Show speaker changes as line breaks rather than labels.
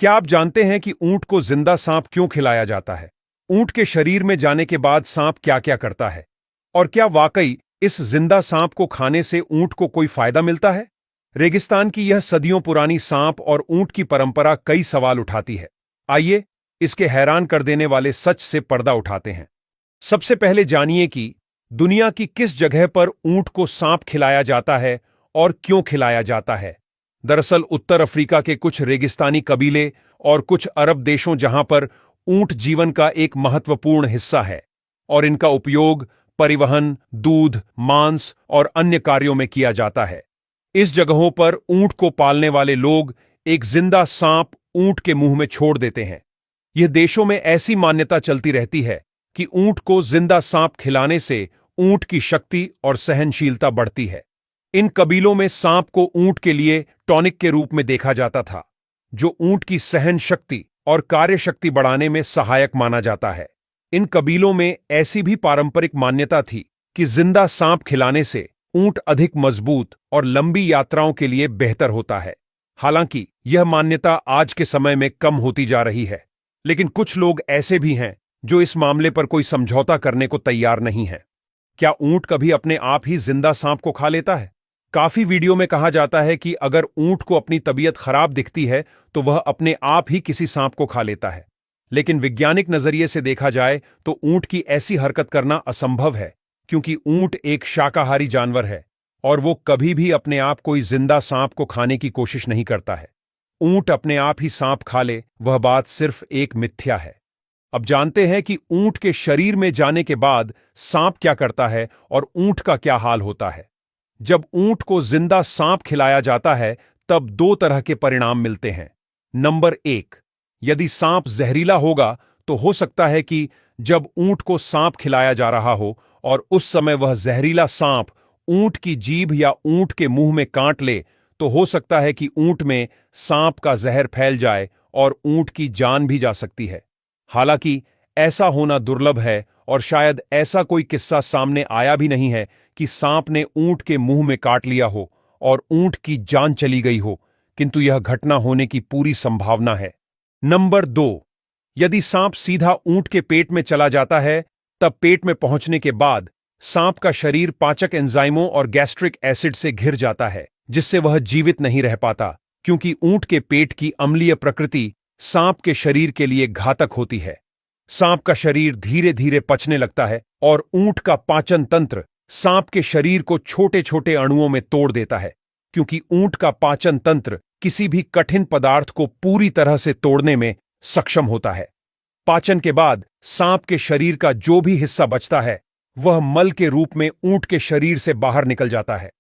क्या आप जानते हैं कि ऊंट को जिंदा सांप क्यों खिलाया जाता है? ऊंट के शरीर में जाने के बाद सांप क्या-क्या करता है? और क्या वाकई इस जिंदा सांप को खाने से ऊंट को कोई फायदा मिलता है? रेगिस्तान की यह सदियों पुरानी सांप और ऊंट की परंपरा कई सवाल उठाती है। आइए, इसके हैरान कर देने वाले सच से पर्दा उठाते हैं। सबसे पहले जानिए कि दुनिया की किस जगह पर ऊंट को सांप खिलाया जाता है और क्यों खिलाया जाता है। दरअसल उत्तर अफ्रीका के कुछ रेगिस्तानी कबीले और कुछ अरब देशों जहां पर ऊंट जीवन का एक महत्वपूर्ण हिस्सा है और इनका उपयोग परिवहन, दूध, मांस और अन्य कार्यों में किया जाता है। इस जगहों पर ऊंट को पालने वाले लोग एक जिंदा सांप ऊंट के मुंह में छोड़ देते हैं। यह देशों में ऐसी मान्यता चलती रहती है कि ऊंट को जिंदा सांप खिलाने से ऊंट की शक्ति और सहनशीलता बढ़ती है। इन कबीलों में सांप को ऊंट के लिए टॉनिक के रूप में देखा जाता था, जो ऊंट की सहन शक्ति और कार्यशक्ति बढ़ाने में सहायक माना जाता है। इन कबीलों में ऐसी भी पारंपरिक मान्यता थी कि जिंदा सांप खिलाने से ऊंट अधिक मजबूत और लंबी यात्राओं के लिए बेहतर होता है। हालांकि यह मान्यता आज के समय में कम होती जा रही है, लेकिन कुछ लोग ऐसे भी हैं जो इस मामले पर कोई समझौता करने को तैयार नहीं है। क्या ऊंट कभी अपने आप ही जिंदा सांप को खा लेता है? काफी वीडियो में कहा जाता है कि अगर ऊंट को अपनी तबीयत खराब दिखती है तो वह अपने आप ही किसी सांप को खा लेता है। लेकिन वैज्ञानिक नजरिए से देखा जाए तो ऊंट की ऐसी हरकत करना असंभव है, क्योंकि ऊंट एक शाकाहारी जानवर है और वो कभी भी अपने आप कोई जिंदा सांप को खाने की कोशिश नहीं करता है। ऊंट अपने आप ही सांप खा ले, वह बात सिर्फ एक मिथ्या है। अब जानते हैं कि ऊंट के शरीर में जाने के बाद सांप क्या करता है और ऊंट का क्या हाल होता है। जब ऊंट को जिंदा सांप खिलाया जाता है तब दो तरह के परिणाम मिलते हैं। नंबर 1, यदि सांप जहरीला होगा तो हो सकता है कि जब ऊंट को सांप खिलाया जा रहा हो और उस समय वह जहरीला सांप ऊंट की जीभ या ऊंट के मुंह में काट ले, तो हो सकता है कि ऊंट में सांप का जहर फैल जाए और ऊंट की जान भी जा सकती है। हालांकि ऐसा होना दुर्लभ है और शायद ऐसा कोई किस्सा सामने आया भी नहीं है कि सांप ने ऊंट के मुंह में काट लिया हो और ऊंट की जान चली गई हो, किंतु यह घटना होने की पूरी संभावना है। नंबर 2, यदि सांप सीधा ऊंट के पेट में चला जाता है, तब पेट में पहुंचने के बाद सांप का शरीर पाचक एंजाइमों और गैस्ट्रिक एसिड से घिर जाता है, जिससे वह जीवित नहीं रह पाता, क्योंकि ऊंट के पेट की अम्लीय प्रकृति सांप के शरीर के लिए घातक होती है। सांप का शरीर धीरे धीरे पचने लगता है और ऊंट का पाचन तंत्र सांप के शरीर को छोटे छोटे अणुओं में तोड़ देता है, क्योंकि ऊंट का पाचन तंत्र किसी भी कठिन पदार्थ को पूरी तरह से तोड़ने में सक्षम होता है। पाचन के बाद सांप के शरीर का जो भी हिस्सा बचता है वह मल के रूप में ऊंट के शरीर से बाहर निकल जाता है।